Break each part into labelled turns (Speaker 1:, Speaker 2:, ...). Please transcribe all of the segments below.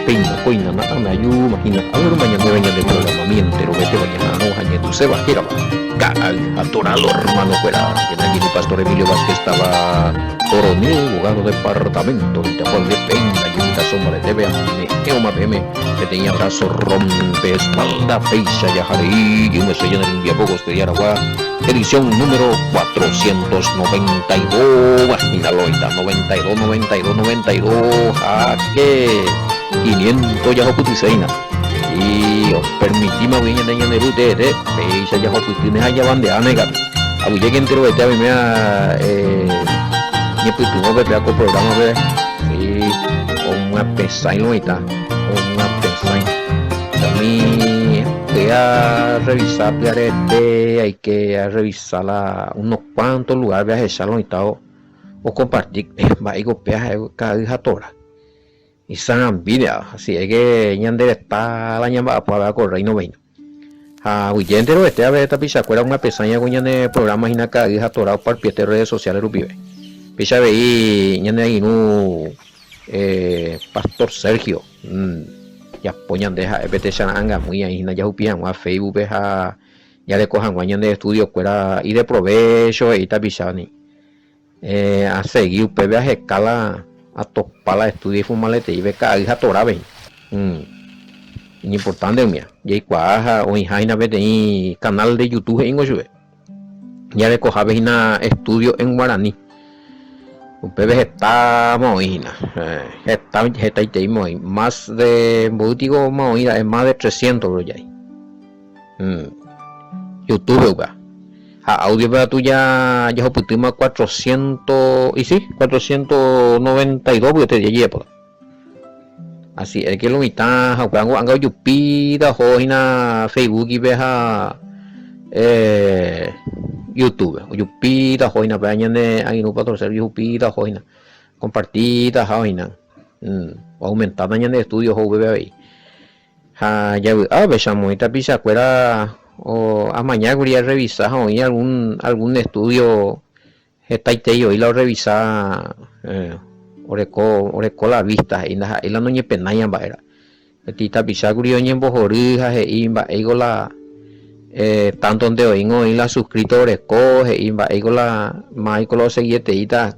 Speaker 1: Peina, coina, na amayu, imagina, ahora mañana de programa, mientero, vete, mañana, no, jañe, tu se va, gira, atorador, hermano, fuera, que aquí el pastor Emilio Vázquez estaba coronel, abogado de departamento, de Juan de Peina, y un sombra de TV, Eoma PM, que tenía brazo, rompe, espalda, peixa, yajarí, y un sello en el día poco, de Aragua, edición número 492, Minaloita, 92, jaque, 500 ya putiseina. Y os permitimos bien en el UTT, peixa, ya putines allá van de anega. Abu llegué entero de TV, mea, ni putumo que con programa, ve, sí, una pesainoita, una pesain. También voy a revisar hay que revisar unos cuantos lugares, voy a echarlo y tal, o compartir, va a ir cada día tora. Y san video, así es que ñandere está la llamada para correr y no ven. Huyente lo este a ver esta pichacuera una pesaña con de programas y cada día atorado para pie de redes sociales rupibe. Picha veí ñande ahí no Pastor Sergio. Ya poñan deja pt chananga muy ahí ya upian a Facebook ya le cojan guañan de estudio cuera y de provecho y tapichani. A seguir upb a escala a topar la estudio y fumalete y ve cada hija torabe. Importante mía. Y cuaja o en vez de canal de YouTube en Oshue. Ya le cojabe una estudio en guaraní. Upb está moina. Está más de digo moina es más de 300 bro ya. YouTube va. Audio para tú ya putimos 400 y sí 492 porque te llevo así es que lo mitad juego anga yupida hoina Facebook y veja YouTube yupida hoina peñane ahí no para ser yupida hoina compartida hoina aumentar mañana de estudios o bebé ahí ya besamos esta pizza cuera o a mañana quería revisar hoy algún estudio está y la revisar oreco la vista y la noñe penaya baera tita pisa curio en bojorija e imba ego la tanto donde hoy la suscriptores coge imba ego la Michael lo seguite ita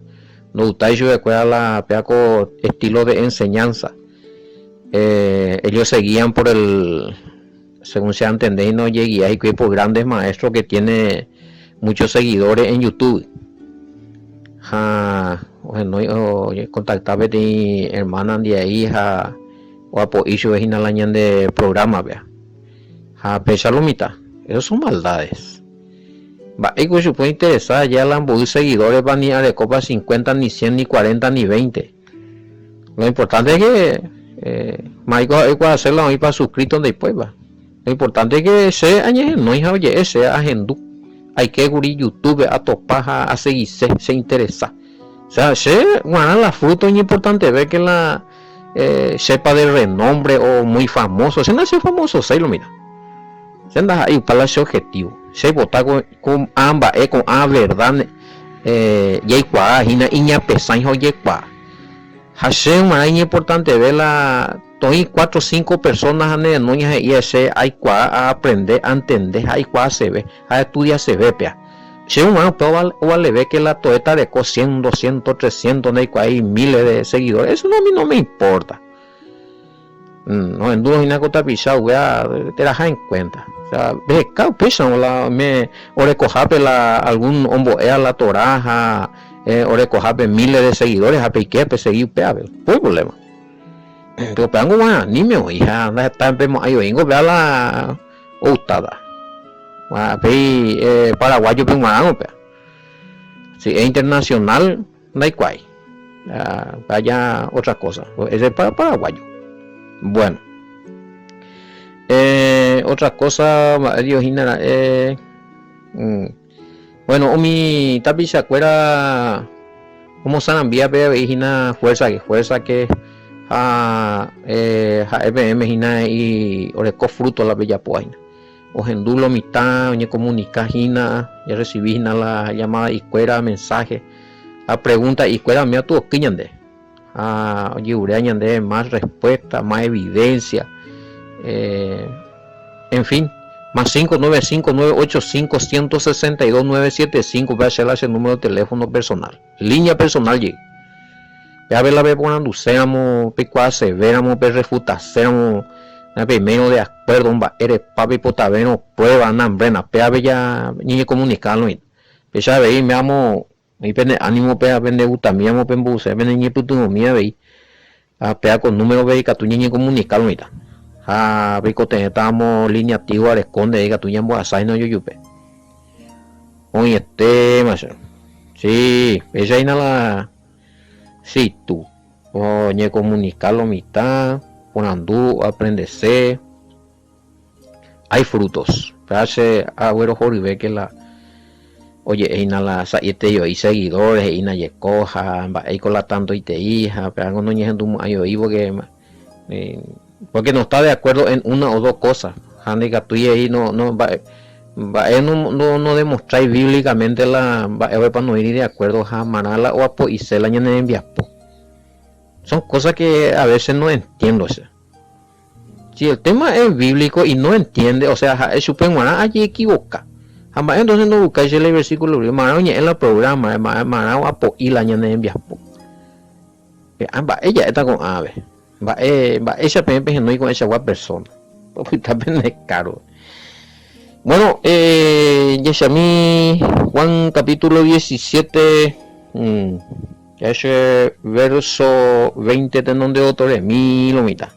Speaker 1: no utai yo recuerda la peaco estilo de enseñanza ellos seguían por el según se entiende no llegué ahí que por grandes maestros que tiene muchos seguidores en YouTube. Contactaba de hermana de ahí o apoyo es inalañan de programa vea. Pesar lo mitad. Esos son maldades. Va, y se puede interesar ya la seguidores van ni a de copa 50 ni 100 ni 40 ni 20. Lo importante es que Michael puede hacerlo ahí para suscritos después va. Lo importante es que sea no es oye sea agendú hay que gurir YouTube a topar a seguir se interesa o sea se guardar la fruta es importante ver que la sepa de renombre o muy famoso se nace famoso se lo mira se anda ahí para ese objetivo se vota con ambas con a verdad y hay cuá y ña pesan oye cuá hace una importante ver la 4 o 5 personas no y ese hay cuá a aprender a entender hay cuá se ve a estudiar se ve pea si un o le ve que la toeta de 100 200 300 hay miles de seguidores eso no, a mí no me importa no en duro y una cosa pisada wea te la en cuenta o sea ve cada pesa la me o recojape la algún hombo la toraja o recojape miles de seguidores a pique seguir pea no hay problema. Pero pegango más ni me hija está enfermo ahí vengo vea la ustada paraguayo penguango pe si es internacional no hay cuay vaya otra cosa ese es para paraguayo bueno otra cosa Dios bueno mi tapiza cuera como sanambia pe hina fuerza que EPM y oreco fruto la bella poaina o gendulo mitad oñe comunica hina ya recibí la llamada y cuera mensaje la pregunta y cuera mía tu quiñande oye ñande más respuesta, más evidencia, en fin, más 595-985-162-975 para hacer ese número de teléfono personal, línea personal llegue. Ya ve la vez por anducéramos, picuá severamos, pe refutacéramos, primero de acuerdo, eres papi potaveno, prueba, nambrena, pe ave ya ni comunicarlo, pe ya ve me amo, me pende ánimo pe vende gutamiamo pe embuse, vende ni putunomía ve, a pe con número ve que tu ni comunicarlo mira. Ah, pico estamos línea antigua, responde, diga tu ñambo asai no yo yupe. Oye, más. Sí, ella ahí la. Sí, tú. Oye, comunicarlo mitad, ponandú, aprenderse. Hay frutos. Hace agüero joribe que la. Oye, eina la saite yo y seguidores, eina ye coja, ahí con la tanto y te hija, pero no ni gente ayo ibo que porque no está de acuerdo en una o dos cosas. Handicap tú y ahí no demostráis bíblicamente la para no ir de acuerdo a manala o a po y se la ñane enviapo. Son cosas que a veces no entiendo. Si el tema es bíblico y no entiende, o sea, es supenguana allí equivoca. Entonces no buscáis el versículo en la programa, manao a po y la ñane enviapo. Ella está con ave. Esa PMP no hay con esa guapa persona. Porque está caro. Bueno, Yeshami, Juan capítulo 17, ese verso 20 de donde otro de mi mitad.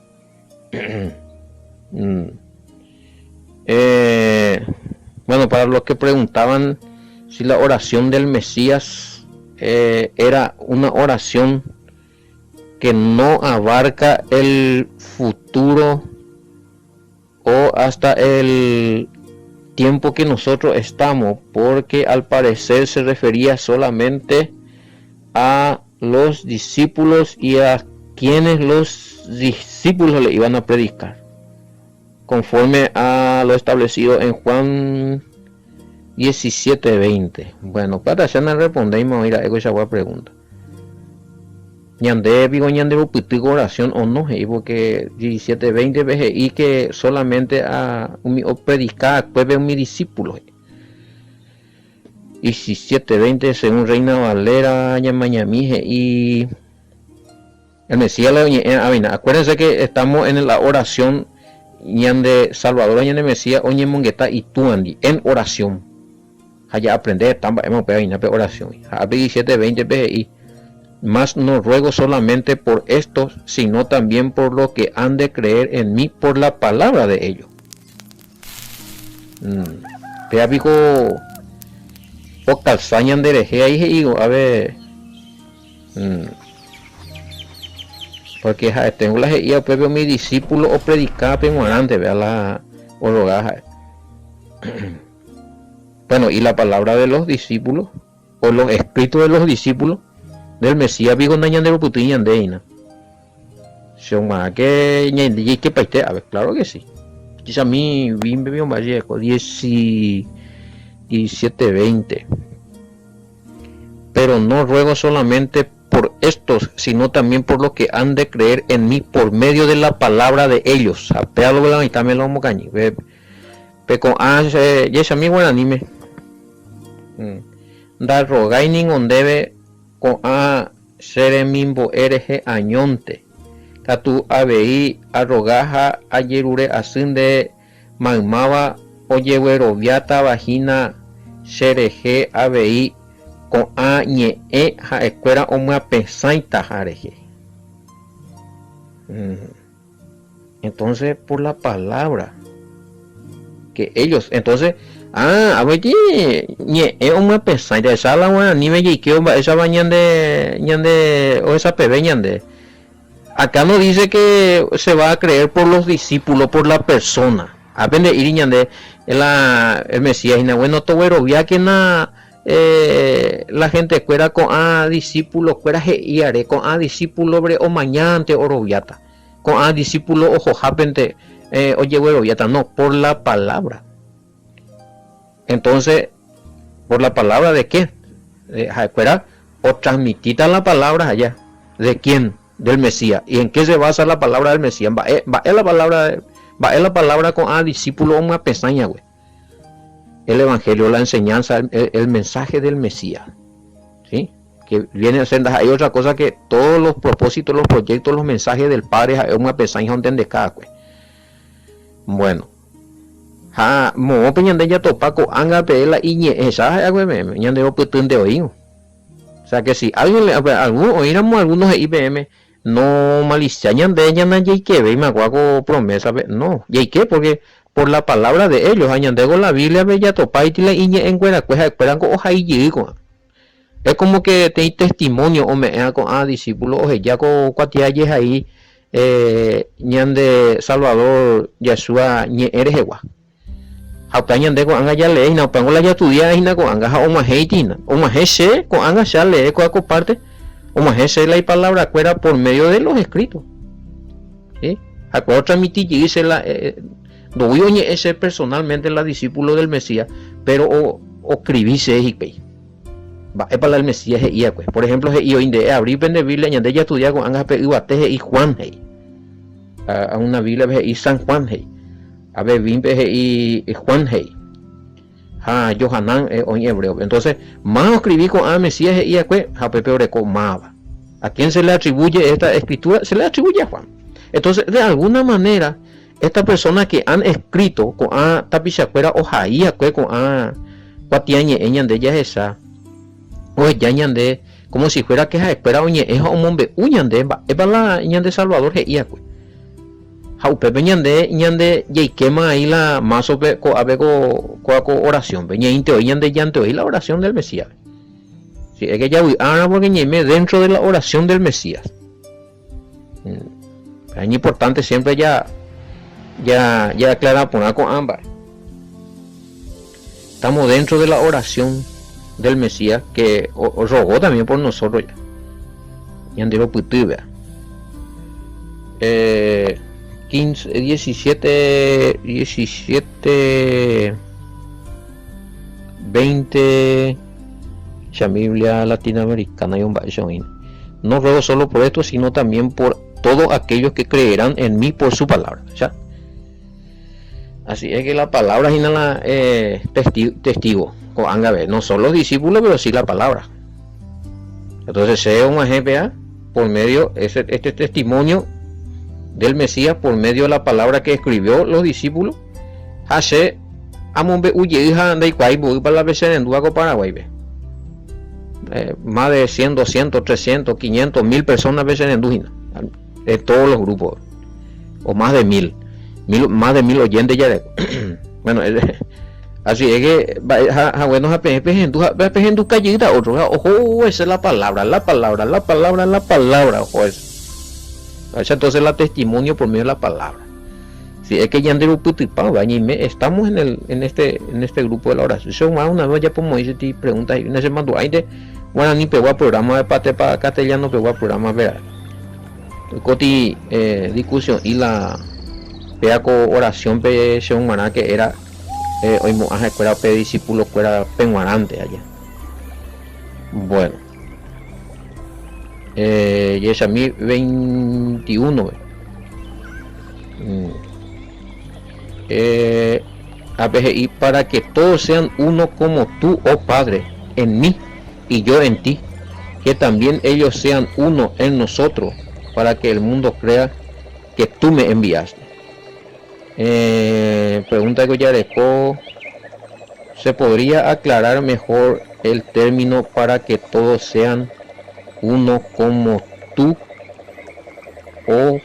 Speaker 1: Bueno, para los que preguntaban si la oración del Mesías era una oración que no abarca el futuro o hasta el tiempo que nosotros estamos, porque al parecer se refería solamente a los discípulos y a quienes los discípulos le iban a predicar, conforme a lo establecido en Juan 17:20. Bueno, para hacer respondemos a ir a esa pregunta. Ñande vigo ñande putigo oración o no, porque 17:20 veces y que solamente a predicar pues mi discípulo. 17:20 según Reina Valera ñamañamije y el Mesías acuérdense que estamos en la oración ñande Salvador ñande Mesías oñe mongueta y tuandi en oración. Allá aprender tamba hemos pegado oración. A 17:20 veces y mas no ruego solamente por estos, sino también por lo que han de creer en mí por la palabra de ellos. Te digo, o calzañan de hereje ahí digo, a ver, porque tengo la guía pues mi discípulo o predicar penguarante, vea la orogaja. Bueno, y la palabra de los discípulos o los escritos de los discípulos del Mesías vigo nañan de putiñan de ina. Son más que ñe que paiste, a ver, claro que sí. Quizá a mí bien bebió Vallejo 17:20. Pero no ruego solamente por estos, sino también por lo que han de creer en mí por medio de la palabra de ellos. Apéalo de la mitad me lo mocañi. Pero yes a mí buen anime. Da rogaining on debe con a seremimbo RG añonte catu abei arrogaja ayerure asinde magmaba oyewero viata vagina serg abei con a ñe ja escuela o una pesaita jareje. Entonces por la palabra que ellos entonces a ver ñe una pesaita esa la buena ni me que esa bañan de o esa pebe ñande. Acá no dice que se va a creer por los discípulos, por la persona. Aprende ir ñande el Mesías y bueno todo ya que la gente cuera con a discípulo cuera y haré con a discípulo bre o mañante o roviata con a discípulo ojo japente oye güero viata no por la palabra. Entonces por la palabra de qué cuera o transmitita la palabra allá de quién del Mesías. ¿Y en qué se basa la palabra del Mesías? Va la palabra con a discípulo una pesaña, güey. El evangelio, la enseñanza, el mensaje del Mesías, ¿sí? Que viene a ser, hay otra cosa que todos los propósitos, los proyectos, los mensajes del Padre es una pesaña donde cada, güey. Bueno, mo peñande ya topaco anga pela iñe esa güey me ñande oputun de oído. O sea que si alguien oíramos algunos de IBM no malicia ñande ñanda que ve me acuaco promesa no y qué porque por la palabra de ellos añande con la Biblia ve ya topa y la iñe en cuera cueja esperan con hoja y es como que te testimonio o me con discípulos o ya con cuatialles ahí ñande Salvador Yeshua ñe eres igual haupañan de con anga ya leí no pongo la ya estudia y na con anga o más heitina o más ese con anga ya lee con parte o más ese la palabra cuera por medio de los escritos ¿sí? A cual transmitir y dice la no voy a ese personalmente la discípulo del Mesías pero o escribirse y va es para el Mesías y pues por ejemplo y hoy de abrir de Biblia y ya estudiar con anga pe y Juan a una Biblia y San Juan a ver Bimpe y Juan Johanan hoy hebreo entonces más escribí con a Mesías y pues a Pepe Oreco Mava a quién se le atribuye esta escritura se le atribuye a Juan entonces de alguna manera estas personas que han escrito con a tapichacuera o jaía con a cuatiañe eñan de ella esa o ya ñande como si fuera que espera oñe es un hombre uñande es para la ñande Salvador y pues Jaupe ñande y quema ahí la más o menos oración veña inte hoy ñande llante hoy la oración del Mesías si es que ya voy ahora porque ñeme dentro de la oración del Mesías es importante siempre ya aclarar poner con ambas estamos dentro de la oración del Mesías que os rogó también por nosotros ya ñande lo putu vea 15, 17, 20 la Biblia latinoamericana y un baile no ruego solo por esto sino también por todos aquellos que creerán en mí por su palabra ¿ya? Así es que la palabra es la testigo no son los discípulos pero sí la palabra entonces sea un GPA por medio este testimonio del Mesías por medio de la palabra que escribió los discípulos hace amombe huye hija anda y cuay voy para la vez en Duaco Paraguay más de 100, 200, 300, 500, 1000 personas veces en Dujina de todos los grupos o más de 1000 oyentes ya de bueno así es que bueno en tu callita otro ojo esa es la palabra ojo eso entonces la testimonio por medio de la palabra si es que ya estamos en este grupo de la oración una vez ya como dice ti preguntas y una semana ahí de bueno ni pegó a programa de pate para castellano pegó a programa ver coti discusión y la peaco oración pe según maná que era hoy moaje escuela pe discípulo fuera penguarante allá bueno y es a mí 21 APGI para que todos sean uno como tú oh Padre en mí y yo en ti que también ellos sean uno en nosotros para que el mundo crea que tú me enviaste pregunta que ya dejó se podría aclarar mejor el término para que todos sean uno como tú o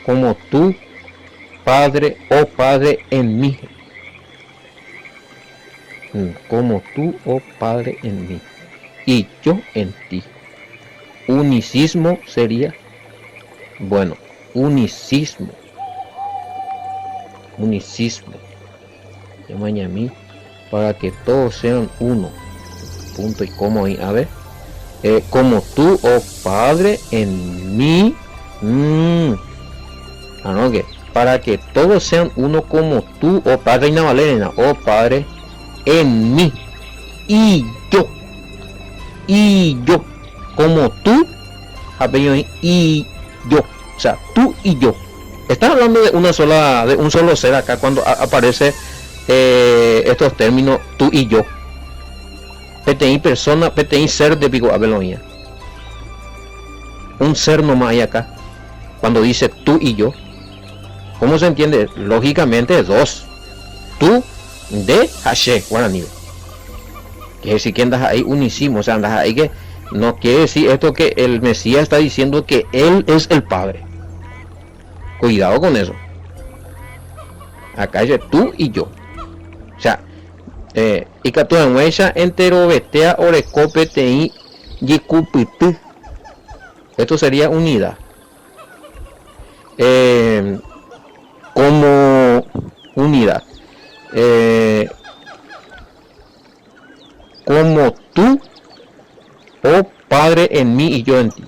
Speaker 1: como tú Padre oh Padre en mí como tú oh Padre en mí y yo en ti unicismo sería bueno unicismo llamaña a mí para que todos sean uno punto y coma ahí a ver como tú oh Padre en mí no que para que todos sean uno como tú oh Padre y Navalena oh Padre en mí y yo como tú y yo, o sea, tú y yo. Estás hablando de un solo ser acá cuando aparece estos términos tú y yo. PTI persona, PTI ser de pico abelonia. Un ser nomás hay acá. Cuando dice tú y yo, ¿cómo se entiende? Lógicamente dos. Tú de Hashe, guaraní. Que si que andas ahí unísimo, o sea, andas ahí que no quiere decir esto que el Mesías está diciendo que él es el Padre. Cuidado con eso. Acá dice tú y yo. O sea, y que tu anuencia entero vetea orecope tei yikupitu. Esto sería unidad. Como unidad. Como tú, oh Padre, en mí y yo en ti.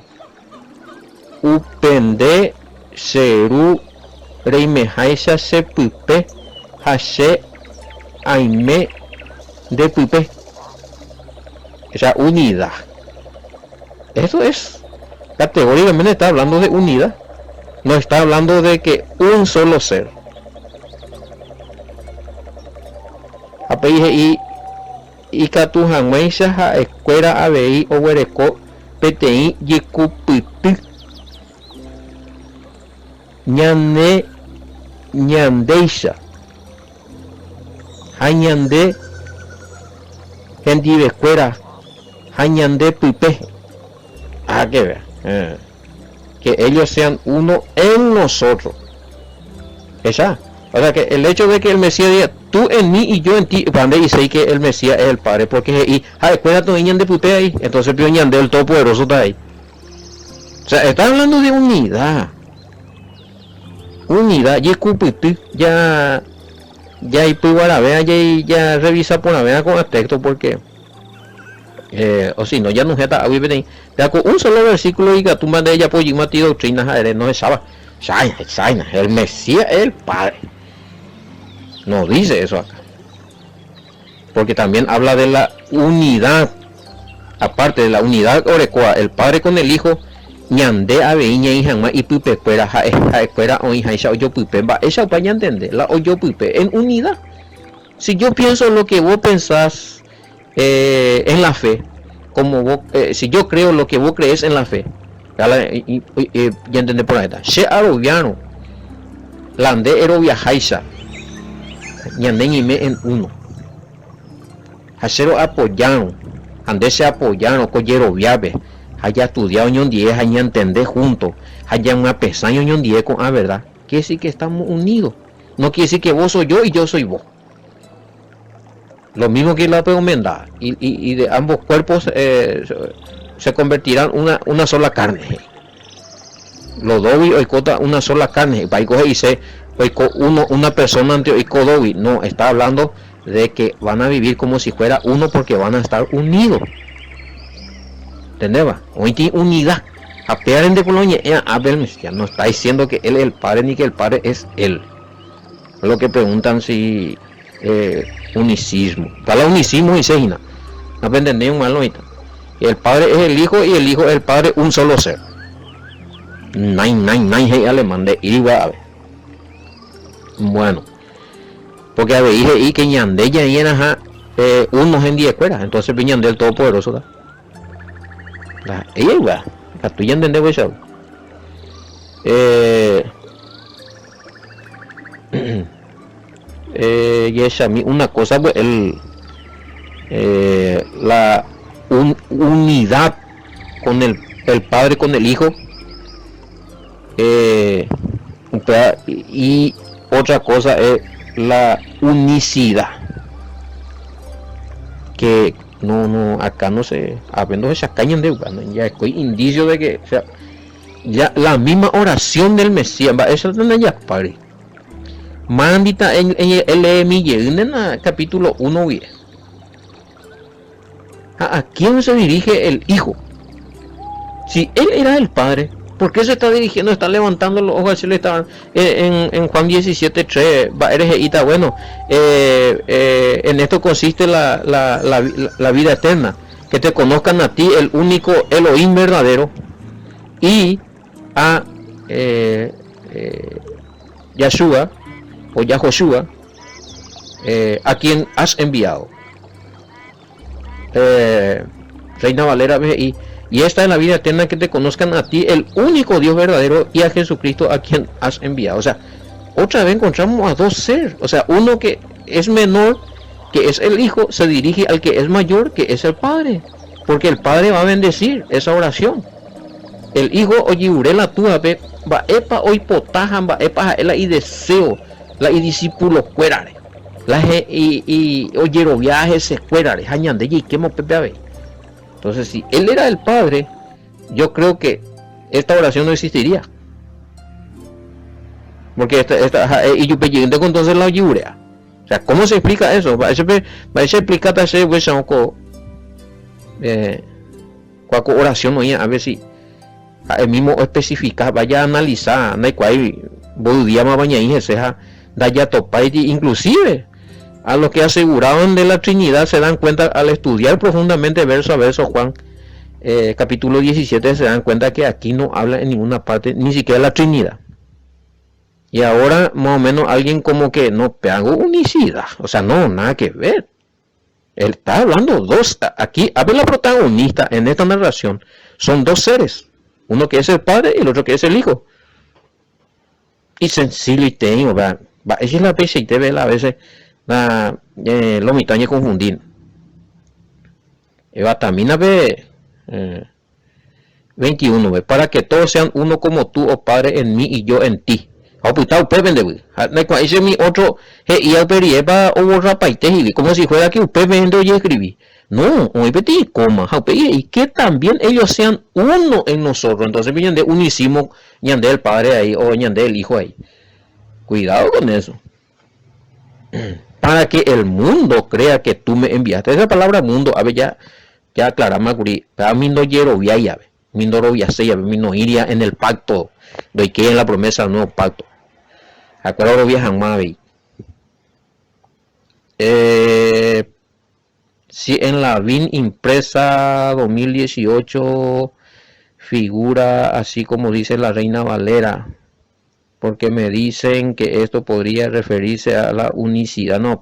Speaker 1: Upende seru reimehaisa se pupe hase aime de pupe. Esa unidad. Eso es. Categóricamente está hablando de unidad. No está hablando de que un solo ser. Y catujan meisha a escuela abei o huereco PTI yikupipi ñande ñandeisha hañande gente escuela hañande pipe. Que vea que ellos sean uno en nosotros. Esa. O sea que el hecho de que el Mesías diga tú en mí y yo en ti, cuando dice que el Mesías es el Padre, porque y escuela tu niña de pupe ahí, entonces pio ñande el todopoderoso está ahí. O sea, está hablando de unidad. Unidad, y escupitu, ya y puiguarabea, ya revisa por la vea con aspecto porque o si no ya no está ya con un solo versículo y que tú mandas ella por mati doctrinas no se sabe. El Mesías es el Padre. No dice eso acá. Porque también habla de la unidad. Aparte de la unidad orecoa, el Padre con el Hijo, ñande aveiña y jamás y pupe fuera escuela o hija yo pupe va esa para entender la o yo pupe en unidad. Si yo pienso lo que vos pensás en la fe, como vos, si yo creo lo que vos crees en la fe, ya entendé por ahí está. Se aroviano, lande eroviajaisa. Ñandeñime en uno. Hacero apoyaron. Ande se apoyaron. Collero viave. Haya estudiado ñon 10. Haya entender juntos. Haya una pesaña ñon 10 con verdad. Quiere decir que estamos unidos. No quiere decir que vos soy yo y yo soy vos. Lo mismo que la pegomenda. Y de ambos cuerpos se convertirán una sola carne. Los dos y oicota una sola carne. Para coger y se una persona ante Oikodowi. No, está hablando de que van a vivir como si fuera uno porque van a estar unidos. ¿Entendés? Hoy tiene unidad. A pegar de Colonia, no está diciendo que él es el Padre ni que el Padre es él. Lo que preguntan si unicismo. Para unicismo y seina. No entendés mal ahorita. El Padre es el Hijo y el Hijo es el Padre, un solo ser. Hey alemán de igual. Bueno, porque a ver, y que ñande ya llena unos en 10 escuelas, entonces viñan del todopoderoso. Ella igual, la tuya entendés eso. Y es a mí una cosa, pues, la unidad con el Padre, con el Hijo, y otra cosa es la unicidad, que no acá no se habiendo esa caña de ya estoy indicio de que, o sea, ya la misma oración del Mesías va eso no ya pare mandita en el Miguel en el capítulo 1 bien. ¿A quién se dirige el Hijo? Si él era el Padre, ¿por qué se está dirigiendo, está levantando los ojos al cielo? Estaban en Juan 17:3, bueno, en esto consiste la vida eterna, que te conozcan a ti, el único Elohim verdadero, y a Yahshua o Yahoshua, a quien has enviado. Reina Valera BI. Y esta es la vida eterna, que te conozcan a ti, el único Dios verdadero, y a Jesucristo, a quien has enviado. O sea, otra vez encontramos a dos seres. O sea, uno que es menor, que es el Hijo, se dirige al que es mayor, que es el Padre. Porque el Padre va a bendecir esa oración. El Hijo, oye, la tuya, va epa hoy potajan, va epa la y deseo, la y discípulo cuerare. La y oye, viaje se cuerare, hañande y quemo pepe a ver. Entonces, si él era el Padre, yo creo que esta oración no existiría. Porque y yo pedí entonces la yurea. O sea, ¿cómo se explica eso? Va a explicar ese pues cuál oración no a ver si el mismo especifica, vaya a analizar, no hay cual bodía más baña y se da ya topa, inclusive a los que aseguraban de la Trinidad se dan cuenta al estudiar profundamente verso a verso Juan capítulo 17, se dan cuenta que aquí no habla en ninguna parte ni siquiera de la Trinidad. Y ahora más o menos alguien como que no pegó unicidad, o sea, no, nada que ver. Él está hablando dos, aquí a ver, la protagonista en esta narración son dos seres, uno que es el Padre y el otro que es el Hijo. Y sencillo y tengo, esa es la pecha y te ve a veces lo mitaña confundir. También ve 21, ¿ve? Para que todos sean uno como tú, oh Padre, en mí y yo en ti. Ese es mi otro y como si fuera que usted vende y escribí. No, hoy petí coma, y que también ellos sean uno en nosotros. Entonces vienen de unísimo, ñande el Padre ahí o ñande el Hijo ahí. Cuidado con eso. Para que el mundo crea que tú me enviaste. Esa palabra mundo, a ver, ya aclaramos, a mí no quiero via ya, mi no lo se ya, mi no iría en el pacto, doy que en la promesa del nuevo pacto. Acuérdalo viajan más, si en la VIN impresa 2018 figura así como dice la Reina Valera, porque me dicen que esto podría referirse a la unicidad. No,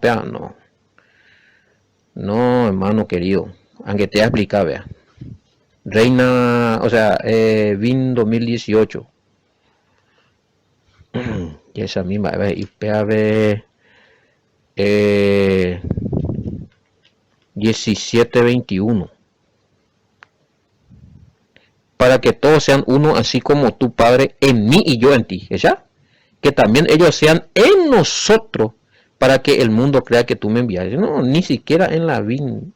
Speaker 1: no, hermano querido, aunque te explica, vea. Reina, o sea, VIN 2018. Y esa misma, y PAB 1721. Para que todos sean uno, así como tu Padre en mí y yo en ti. ¿Ya? Que también ellos sean en nosotros, para que el mundo crea que tú me enviaste. No, ni siquiera en la VIN,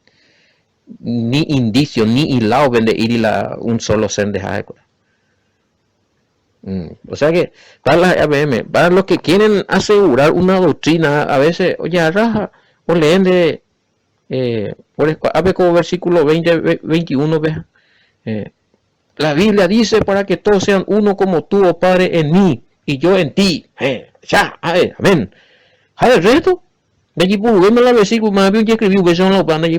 Speaker 1: ni indicio, ni hilado vende ir un solo ser de Jacob. O sea que para las ABM, para los que quieren asegurar una doctrina, a veces, oye, raja, o leen de a ver como versículo 20, 21, la Biblia dice para que todos sean uno como tú, oh Padre, en mí y yo en ti. Ya, a ver, amén. A ver, resto, de allí veme la versículo, más bien ya escribí, que son los panas,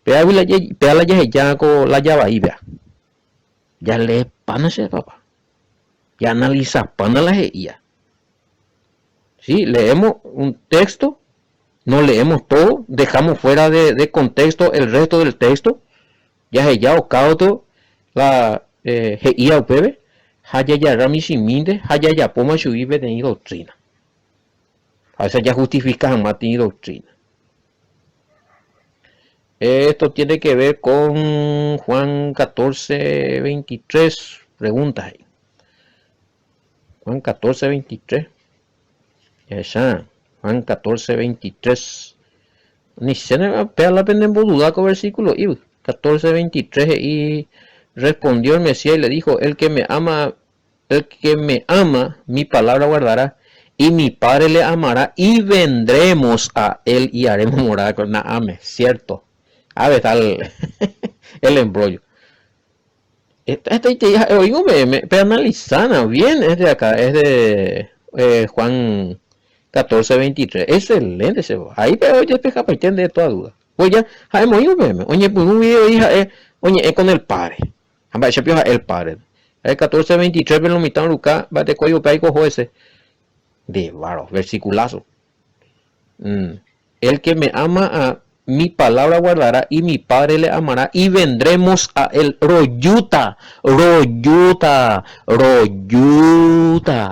Speaker 1: pea la ya con la llave ahí, vea. Ya le panas, papá. Ya analiza pana la geía. Sí, leemos un texto, no leemos todo, dejamos fuera de contexto el resto del texto. Ya o cauto la geía o pebe, haya ya ramisiminde, haya ya poma shuibe de doctrina. A veces ya justifican más de doctrina. Esto tiene que ver con Juan 14, 23. Preguntas ahí. Juan 14, 23. Ya, Juan 14, 23. Ni se me pega la pena en duda con versículo. 14, 23. Y respondió el Mesías y le dijo: el que me ama, mi palabra guardará, y mi Padre le amará, y vendremos a él y haremos morada con Naame. Cierto. A ver, tal el embrollo. Oigo, pero analizana bien, es de acá, es de Juan 14, 23. Excelente ese. Ahí pero ya te capitán de toda duda. Pues ya, oye, pues un video hija oye, es con el Padre. El Padre. El 14:23 pero mitad Lucas, va de cuello paico ese. De varo, versiculazo. El que me ama a mi palabra guardará y mi padre le amará y vendremos a él. Royuta,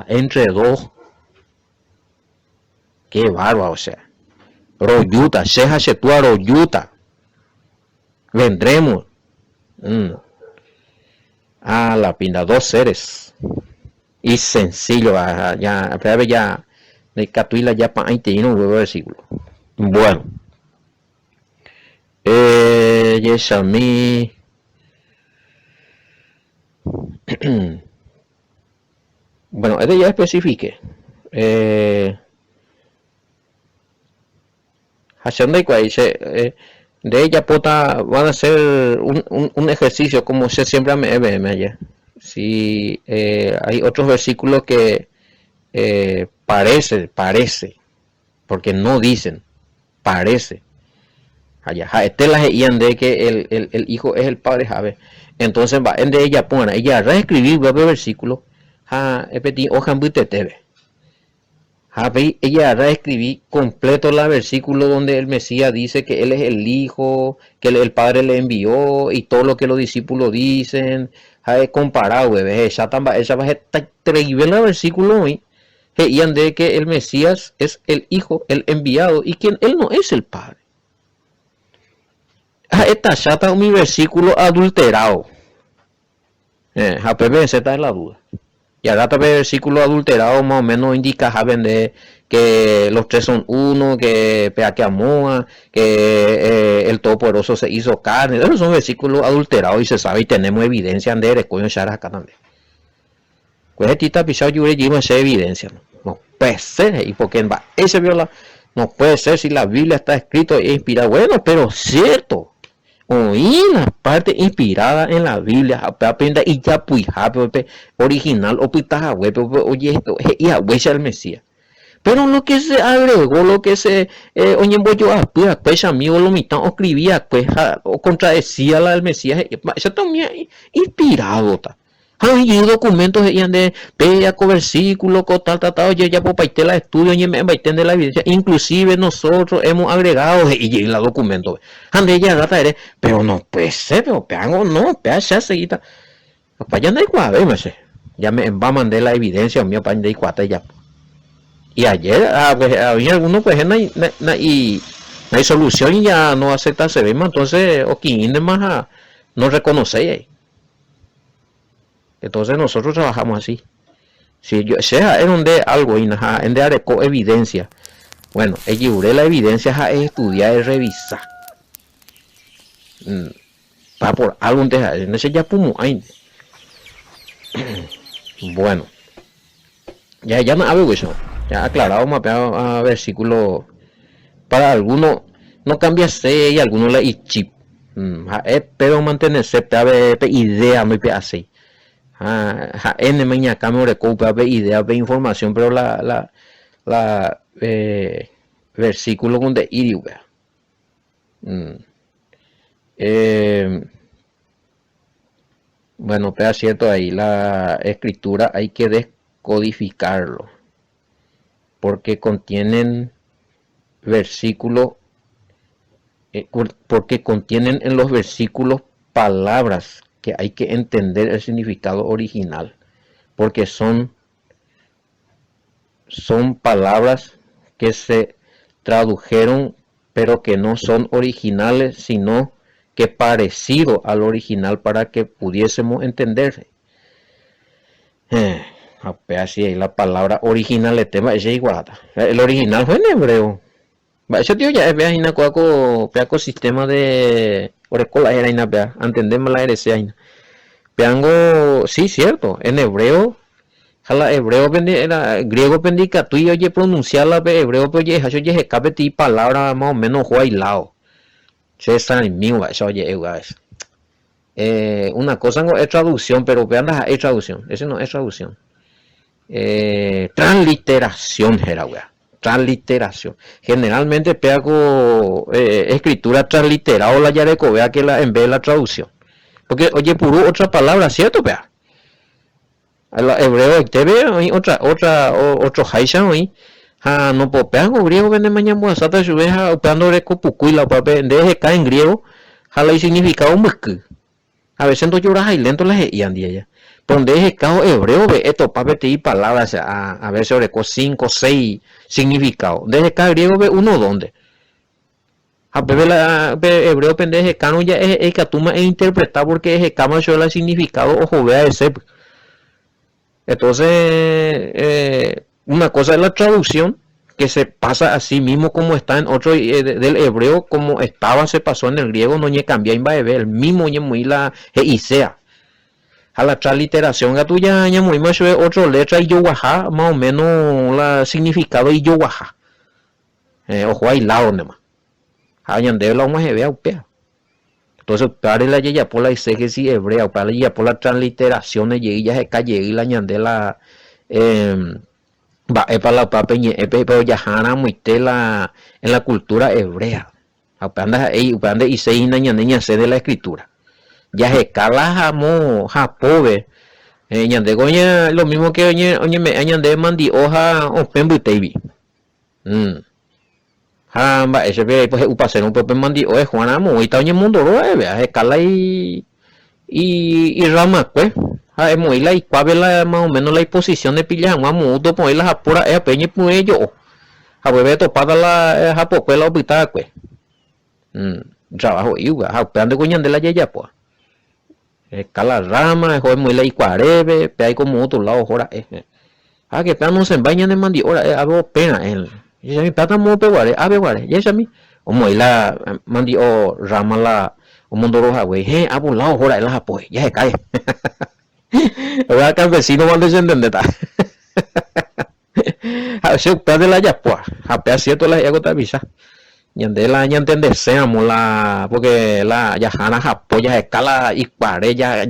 Speaker 1: entre dos. Qué bárbaro, o sea. Royuta, Sheja Shetua Royuta. Vendremos. La pinta, dos seres. Y sencillo, ya, de Catuila ya para ahí te un nuevo versículo. Bueno. Yeshami. Bueno, este ya especifique. De ella pota van a hacer un ejercicio como se siempre me allá. Si hay otros versículos que parece, porque no dicen, parece. Allá, estelas de que el hijo es el padre, ¿sabe? Entonces va en de ella pone, ella reescribir el versículo, hoja tebe. Ella reescribí completo el versículo donde el Mesías dice que él es el hijo, que el padre le envió y todo lo que los discípulos dicen, comparado, esa va a traer el versículo hoy, y de que el Mesías es el hijo, el enviado y quien él no es el padre. Esta chata es mi versículo adulterado. Esa es la duda. Y ahora el versículo adulterado más o menos indica de que los tres son uno, que Peaqueamoa, que el Todopoderoso se hizo carne. Esos son versículos adulterados y se sabe y tenemos evidencia de coño charas acá también. Pues esta pisado yo llevo esa evidencia. No puede ser, y porque va ese viola, no puede ser si la Biblia está escrito e inspirada. Bueno, pero cierto. Oí la parte inspirada en la Biblia, aprenda y ya original o web, oye esto, y huella el Mesías. Pero lo que se agregó, lo que se oye yo pues amigo lo mitad escribía pues o contradecía la del Mesías, eso también inspirado está. Hay documentos de con versículo con tal tratado ya por la estudio y me de la evidencia, inclusive nosotros hemos agregado y la documento ande ya data pero no puede ser, pero peango no ya seguida para ya no hay cuadro ya me va a mandar la evidencia mío para de cuata ya. Y ayer había algunos pues no hay solución y ya no acepta se ve más, entonces o quien más no reconoce. Entonces nosotros trabajamos así. Si yo sea en donde algo en de areco evidencia. Bueno, la evidencia es estudiar y revisar. Para por algo en ese ya pumo ahí. Bueno. Ya no hablo eso. Ya aclarado mapeado a versículo. Para algunos no cambia C y algunos le chip. Pero mantenerse idea muy así. En mañana cambio de copa de idea de información pero la versículo con de irio bueno pero es cierto ahí la escritura hay que descodificarlo porque contienen versículos porque contienen en los versículos palabras que hay que entender el significado original, porque son palabras que se tradujeron, pero que no son originales, sino que parecido al original para que pudiésemos entender. Así la palabra original el tema es igual. El original fue en hebreo. Eso tío ya es una cosa sistema de Orecola era ina pea, entendemos la herencia ina. Peango, sí, cierto, en hebreo, jala hebreo era griego pendica, tú y oye pronunciarla pe hebreo pero oye, eso oye cabe ti palabra más o menos juailao. Se está en mí, eso oye, una cosa no es traducción, pero vean es traducción, ese no es traducción. Transliteración era wea. Transliteración. Generalmente pego escritura transliterada o la yareco vea que en vez de la traducción. Porque oye puro otra palabra, ¿cierto? Vea. El hebreo te ve otro haisha hoy. Ha no popean griego vende mañana muasata chuveja opeando reco pucuila pape de cae en griego. Hala y significado muscu. A veces no lloras y lento las y andía ya. Donde es cao hebreo ve esto pape te y palabras a veces reco 5, 6 significados. Desde acá griego ve uno donde. A veces la hebreo pendeje cano ya es que tú me interpretar porque es cama yo el significado ojo vea ese. Entonces, una cosa es la traducción, que se pasa así mismo como está en otro del hebreo, como estaba, se pasó en el griego, no cambia en el mismo muy la isea. A la transliteración, a tu ya muy más otra letra y yo guajá, más o menos la significado y yo guajá. Ojo ahí lado nomás. Hayan de la más hebrea upea. Entonces, para la ya por la exégesis hebrea, para la por la transliteración de ya se calle y la ñande la va para la papeñe pero ya hana muy tela en la cultura hebrea. Apanda y se ñande se de la escritura. Ya se cala jamo japobe ñande goña lo mismo que oñe me añande mandi hoja o pembutevi. Hamba ese ve pues upase no pues mandi o es Juana muy tañe mundo lo vea escala y rama pues es muy la y cuabela más o menos la posición de pillan mudo pues la apura es peñe pues yo a bebé topada la japocuela hospital pues trabajo igual a peando coñan de la yaya pues escala rama es muy la y cuarebe pe hay como otro lado ahora que pean no se bañan de mandi ahora hago pena él y mi pata mo peguare ave guare ya mi o muy la mandi o rama la o mundo roja güey a un lado ahora la pues ya se cae ahora campesino cuando se entiende ta a se pe de la ya pues a pe cierto la hago visa ñande la ña entende seamos la porque la ya hana apoya escala y pare ya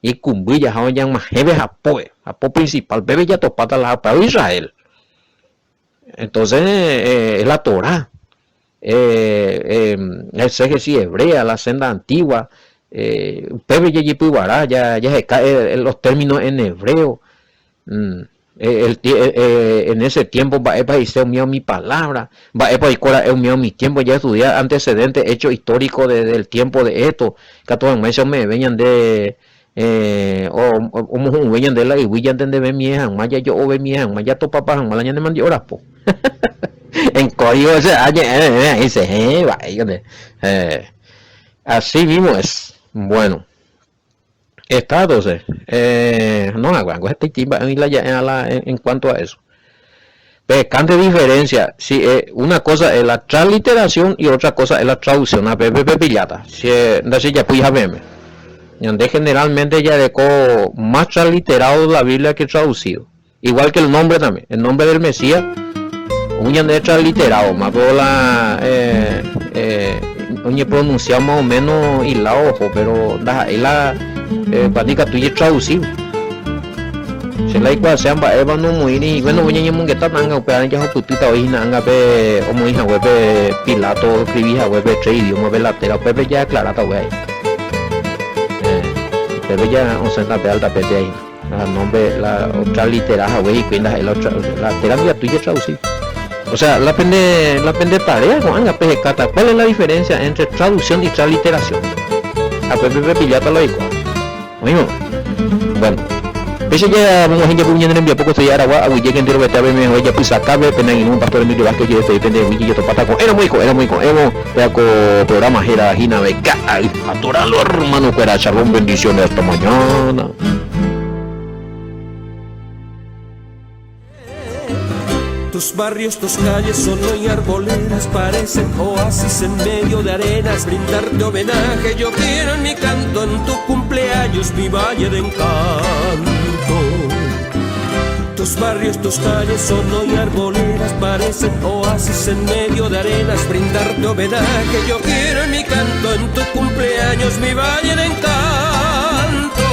Speaker 1: y cumbilla ya más jeve apo principal bebe ya topata la para Israel. Entonces es la Torah, el sí hebrea, la senda antigua, Pepe ya se cae los términos en hebreo. En ese tiempo va a ser mío mi palabra, va a es mío mi tiempo, ya estudiar antecedentes, hechos históricos del tiempo de esto, que todos me venían de o venían de la y ya entender ve mi hija, ya yo ve mi hija, ya to papá, la ña de mandi horas po. En código ese dice así mismo es. Bueno, está entonces no aguanto este tipo en cuanto a eso cante diferencia si una cosa es la transliteración y otra cosa es la traducción a pepe pillata si ya puedes verme donde generalmente ya dejó más transliterado la Biblia que traducido igual que el nombre también el nombre del Mesías un de transliterado más por la pronunciado más o menos y la ojo pero la patica tuya traducido se la igual sean va eva no muy ni bueno voy a que está tan operar ya putita hoy nanga pe o muy web Pilato escribía web tres idiomas ve la tera pepe ya aclarada güey pepe ya o sea la alta pepe ahí el nombre la otra literaja güey y la terapia tuya traducido o sea la pende tarea con anga pe cata cuál es la diferencia entre traducción y transliteración a pepe pillata lo igual bueno pese ya vamos a punya en envía poco estoy ahora a que entero que me voy a pues acabe pena en un pastor Emilio Vázquez yo depende de yo topata con era muy hemos programa era Gina Beca atoralo hermano fuera chabón bendiciones hasta mañana.
Speaker 2: Tus barrios, tus calles son hoy arboledas, parecen oasis en medio de arenas. Brindarte homenaje yo quiero en mi canto, en tu cumpleaños mi valle de encanto. Tus barrios, tus calles son hoy arboledas, parecen oasis en medio de arenas. Brindarte homenaje yo quiero en mi canto, en tu cumpleaños mi valle de encanto.